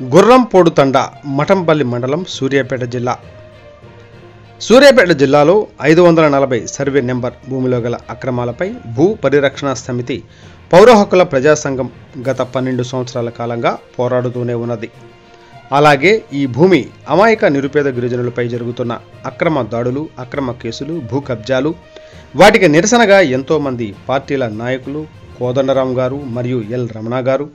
గుర్రంపోడు తండ మఠంపల్లి మండలం సూర్యాపేట జిల్లా. సూర్యాపేట జిల్లాలో 540 సర్వే నెంబర్ భూమిలో గల అక్రమాలపై భూ పరిరక్షణ సమితి పౌర హక్కుల ప్రజాసంఘం గత 12 సంవత్సరాల కాలంగా పోరాడుతూనే ఉన్నది. అలాగే ఈ భూమి అమాయక నిరుపేద గిరిజనులపై జరుగుతున్న అక్రమ దాడులు, అక్రమ కేసులు, భూ కబ్జాలు వాటికి నిరసనగా ఎంతోమంది పార్టీల నాయకులు కోదండరాం గారు మరియు ఎల్ రమణ గారు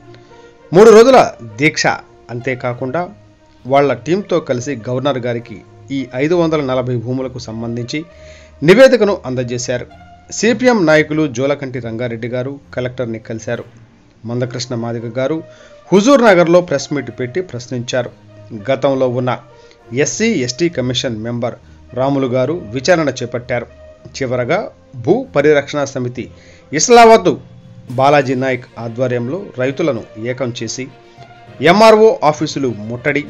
3 రోజుల దీక్ష, అంతేకాకుండా వాళ్ల టీంతో కలిసి గవర్నర్ గారికి ఈ 540 భూములకు సంబంధించి నివేదికను అందజేశారు. సిపిఎం నాయకులు జోలకంటి రంగారెడ్డి గారు కలెక్టర్ని కలిశారు. మందకృష్ణ మాదిగ గారు హుజూర్ నగర్లో ప్రెస్ మీట్ పెట్టి ప్రశ్నించారు. గతంలో ఉన్న SC ST commission member Ramulu గారు విచారణ చేపట్టారు. చివరగా భూ పరిరక్షణ సమితి ఇస్లామాబాద్ బాలాజీ నాయక్ ఆధ్వర్యంలో రైతులను ఏకం చేసి ఎంఆర్ఓ ఆఫీసులు ముట్టడి,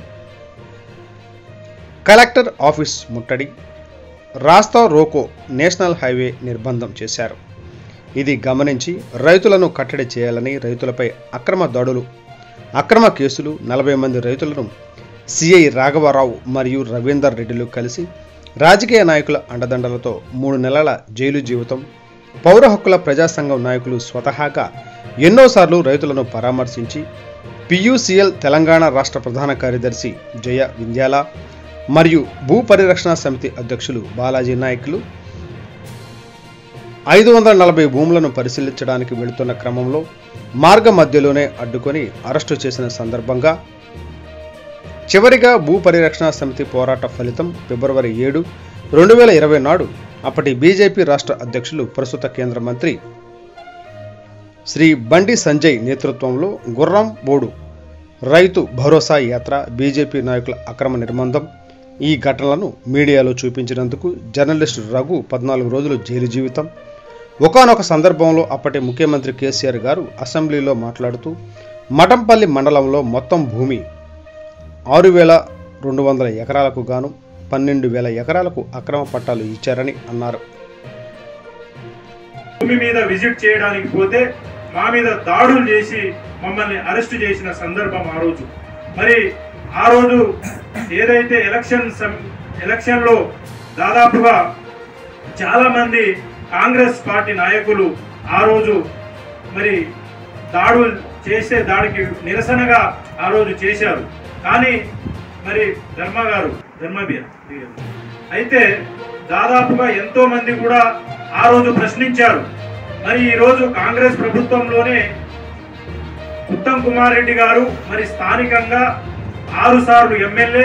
కలెక్టర్ ఆఫీస్ ముట్టడి, రాస్తా రోకో నేషనల్ హైవే నిర్బంధం చేశారు. ఇది గమనించి రైతులను కట్టడి చేయాలని రైతులపై అక్రమ దాడులు, అక్రమ కేసులు 40 మంది రైతులను సిఐ రాఘవరావు మరియు రవీందర్ రెడ్డిలు కలిసి రాజకీయ నాయకుల అండదండలతో 3 నెలల జైలు జీవితం, పౌర హక్కుల ప్రజాసంఘం నాయకులు స్వతహాగా ఎన్నోసార్లు రైతులను పరామర్శించి పియుసిఎల్ తెలంగాణ రాష్ట్ర ప్రధాన కార్యదర్శి జయ వింధ్యాల మరియు భూ పరిరక్షణ సమితి అధ్యక్షులు బాలాజీ నాయకులు 540 భూములను పరిశీలించడానికి వెళుతున్న క్రమంలో మార్గ మధ్యలోనే అడ్డుకొని అరెస్టు చేసిన సందర్భంగా చివరిగా భూ పరిరక్షణ సమితి పోరాట ఫలితం ఫిబ్రవరి 7, 2020 నాడు అప్పటి బీజేపీ రాష్ట్ర అధ్యక్షులు ప్రస్తుత కేంద్ర మంత్రి శ్రీ బండి సంజయ్ నేతృత్వంలో గుర్రంపోడు రైతు భరోసా యాత్ర, బీజేపీ నాయకుల అక్రమ నిర్బంధం, ఈ ఘటనలను మీడియాలో చూపించినందుకు జర్నలిస్టు రఘు 14 రోజులు జైలు జీవితం. ఒకానొక సందర్భంలో అప్పటి ముఖ్యమంత్రి కేసీఆర్ గారు అసెంబ్లీలో మాట్లాడుతూ మఠంపల్లి మండలంలో మొత్తం భూమి 6,200 ఎకరాలకు గాను 12,000 ఎకరాలకు అక్రమ పట్టాలు ఇచ్చారని అన్నారు. భూమి మీద విజిట్ చేయడానికి పోతే మా మీద దాడులు చేసి మమ్మల్ని అరెస్ట్ చేసిన సందర్భం ఆ రోజు. మరి ఆ రోజు ఏదైతే ఎలక్షన్లో దాదాపుగా చాలా మంది కాంగ్రెస్ పార్టీ నాయకులు ఆ రోజు మరి దాడులు చేసే దాడికి నిరసనగా ఆ రోజు చేశారు. కానీ మరి అయితే దాదాపుగా ఎంతో మంది కూడా ఆ రోజు ప్రశ్నించారు. మరి ఈ రోజు కాంగ్రెస్ ప్రభుత్వంలోనే ఉత్తమ్ కుమార్ రెడ్డి గారు మరి స్థానికంగా 6 సార్లు ఎమ్మెల్యే,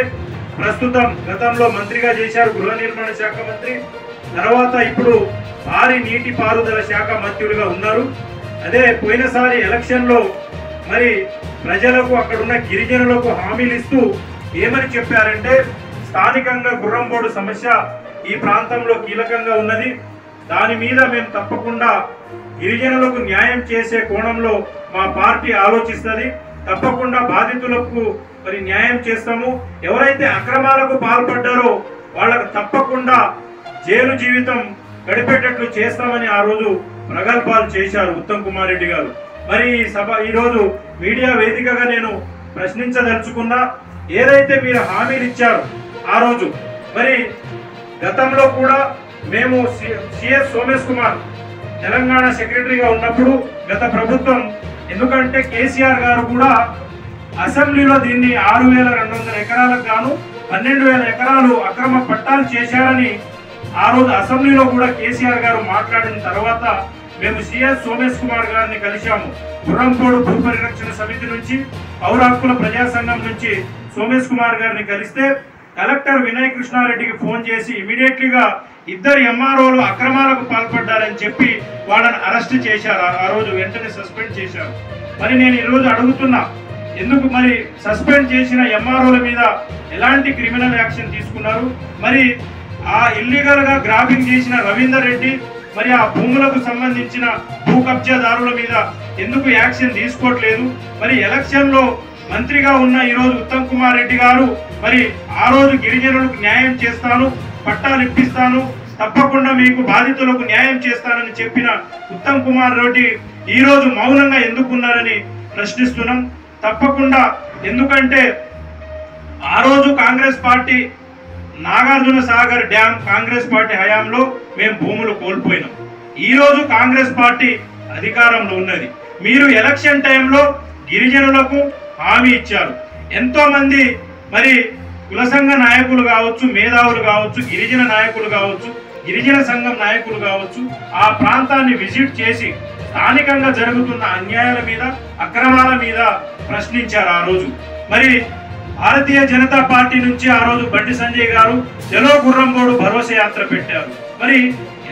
ప్రస్తుతం గతంలో మంత్రిగా చేశారు, గృహ నిర్మాణ శాఖ మంత్రి, తర్వాత ఇప్పుడు భారీ నీటి పారుదల శాఖ మంత్రులుగా ఉన్నారు. అదే పోయినసారి ఎలక్షన్లో మరి ప్రజలకు అక్కడున్న గిరిజనులకు హామీలు ఇస్తూ ఏమని చెప్పారంటే స్థానికంగా గుర్రంపోడు సమస్య ఈ ప్రాంతంలో కీలకంగా ఉన్నది, దాని మీద మేము తప్పకుండా గిరిజనులకు న్యాయం చేసే కోణంలో మా పార్టీ ఆలోచిస్తుంది, తప్పకుండా బాధితులకు మరి న్యాయం చేస్తాము, ఎవరైతే అక్రమాలకు పాల్పడ్డారో వాళ్ళకు తప్పకుండా జైలు జీవితం గడిపేటట్లు చేస్తామని ఆ రోజు ప్రగల్భాలు చేశారు ఉత్తమ్ కుమార్ రెడ్డి గారు. మరి ఈ రోజు మీడియా వేదికగా నేను ప్రశ్నించదలుచుకున్నా, ఏదైతే మీరు హామీలు ఇచ్చారు ఆ రోజు, మరి గతంలో కూడా మేము సిఎస్ సోమేష్ కుమార్ తెలంగాణ సెక్రటరీగా ఉన్నప్పుడు గత ప్రభుత్వం, ఎందుకంటే కేసీఆర్ గారు కూడా అసెంబ్లీలో దీన్ని 6,200 ఎకరాలకు గాను 12,000 ఎకరాలు అక్రమ పట్టాలు చేశారని ఆ రోజు అసెంబ్లీలో కూడా కేసీఆర్ గారు మాట్లాడిన తర్వాత మేము సిఎస్ సోమేష్ కుమార్ గారిని కలిశాము. గుర్రంపోడు భూ పరిరక్షణ సమితి నుంచి, పౌర హక్కుల ప్రజాసంఘం నుంచి సోమేష్ కుమార్ గారిని కలిస్తే కలెక్టర్ వినయ్ కృష్ణారెడ్డికి ఫోన్ చేసి ఇమీడియట్లీగా 2 ఎంఆర్ఓలు అక్రమాలకు పాల్పడ్డారని చెప్పి వాళ్ళని అరెస్ట్ చేశారు. ఆ రోజు వెంటనే సస్పెండ్ చేశారు. మరి నేను ఈరోజు అడుగుతున్నా, ఎందుకు మరి సస్పెండ్ చేసిన ఎంఆర్ఓల మీద ఎలాంటి క్రిమినల్ యాక్షన్ తీసుకున్నారు? మరి ఆ ఇల్లీగల్ గా గ్రాబింగ్ చేసిన రవీందర్ రెడ్డి, మరి ఆ భూములకు సంబంధించిన భూ కబ్జాదారుల మీద ఎందుకు యాక్షన్ తీసుకోవట్లేదు? మరి ఎలక్షన్ లో మంత్రిగా ఉన్న ఈరోజు ఉత్తమ్ కుమార్ రెడ్డి గారు మరి ఆ రోజు గిరిజనులకు న్యాయం చేస్తాను, పట్టాలు ఇప్పిస్తాను, తప్పకుండా మీకు బాధితులకు న్యాయం చేస్తానని చెప్పిన ఉత్తమ్ కుమార్ రెడ్డి ఈ రోజు మౌనంగా ఎందుకున్నారని ప్రశ్నిస్తున్నాం. తప్పకుండా, ఎందుకంటే ఆ రోజు Congress party Nagarjuna Sagar dam Congress party హయాంలో మేము భూములు కోల్పోయినాం. ఈ రోజు కాంగ్రెస్ పార్టీ అధికారంలో ఉన్నది. మీరు ఎలక్షన్ టైంలో గిరిజనులకు హామీ ఇచ్చారు. ఎంతో మంది మరి కుల సంఘ నాయకులు కావచ్చు, మేధావులు కావచ్చు, గిరిజన నాయకులు కావచ్చు, గిరిజన సంఘం నాయకులు కావచ్చు, ఆ ప్రాంతాన్ని విజిట్ చేసి స్థానికంగా జరుగుతున్న అన్యాయాల మీద, అక్రమాల మీద ప్రశ్నించారు. ఆ రోజు మరి భారతీయ జనతా పార్టీ నుంచి ఆ రోజు బండి సంజయ్ గారు చలో గుర్రంబోడు భరోసా యాత్ర పెట్టారు. మరి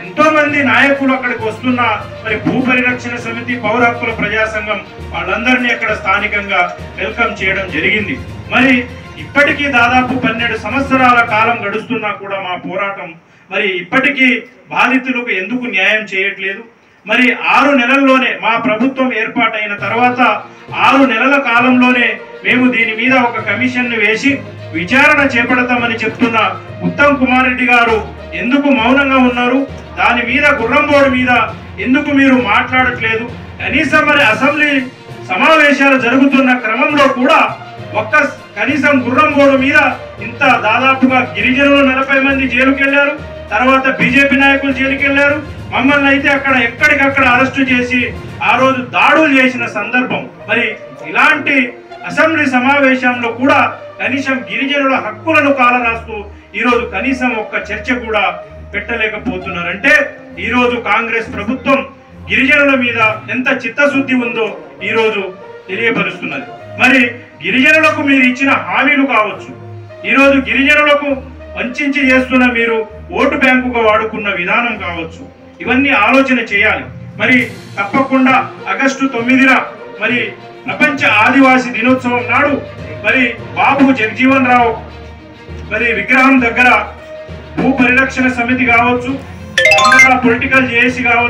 ఎంతో మంది నాయకులు అక్కడికి వస్తున్న మరి భూ పరిరక్షణ సమితి, పౌర హక్కుల ప్రజా సంఘం వాళ్ళందరినీ అక్కడ స్థానికంగా వెల్కమ్ చేయడం జరిగింది. మరి ఇప్పటికీ దాదాపు 12 సంవత్సరాల కాలం గడుస్తున్నా కూడా మా పోరాటం మరి ఇప్పటికీ బాధితులకు ఎందుకు న్యాయం చేయట్లేదు? మరి 6 నెలల్లోనే మా ప్రభుత్వం ఏర్పాటైన తర్వాత 6 నెలల కాలంలోనే మేము దీని మీద ఒక కమిషన్ వేసి విచారణ చేపడతామని చెప్తున్న ఉత్తమ్ కుమార్ రెడ్డి గారు ఎందుకు మౌనంగా ఉన్నారు? దాని మీద గుర్రంబోడు మీద ఎందుకు మీరు మాట్లాడట్లేదు? కనీసం మరి అసెంబ్లీ సమావేశాలు జరుగుతున్న క్రమంలో కూడా కనీసం గుర్రంబోడు మీద ఇంత దాదాపుగా గిరిజనులు 40 మంది జైలుకి వెళ్ళారు, తర్వాత బీజేపీ నాయకులు జైలుకి వెళ్ళారు. మమ్మల్ని అయితే అక్కడ ఎక్కడికక్కడ అరెస్టు చేసి ఆ రోజు దాడులు చేసిన సందర్భం. మరి ఇలాంటి అసెంబ్లీ సమావేశంలో కూడా కనీసం గిరిజనుల హక్కులను కాలరాస్తూ ఈరోజు కనీసం ఒక్క చర్చ కూడా పెట్టలేకపోతున్నారంటే ఈరోజు కాంగ్రెస్ ప్రభుత్వం గిరిజనుల మీద ఎంత చిత్తశుద్ధి ఉందో ఈరోజు తెలియపరుస్తున్నది. మరి గిరిజనులకు మీరు ఇచ్చిన హామీలు కావచ్చు, ఈరోజు గిరిజనులకు వంచించి చేస్తున్న మీరు ఓటు బ్యాంకుగా వాడుకున్న విధానం కావచ్చు, ఇవన్నీ ఆలోచన చేయాలి. మరి తప్పకుండా ఆగస్టు 9న మరి ప్రపంచ ఆదివాసీ దినోత్సవం నాడు మరి బాబు జగజీవన్ రావు మరి విగ్రహం దగ్గర భూ పరిరక్షణ సమితి కావచ్చు, పొలిటికల్ జేఏసీ కావచ్చు,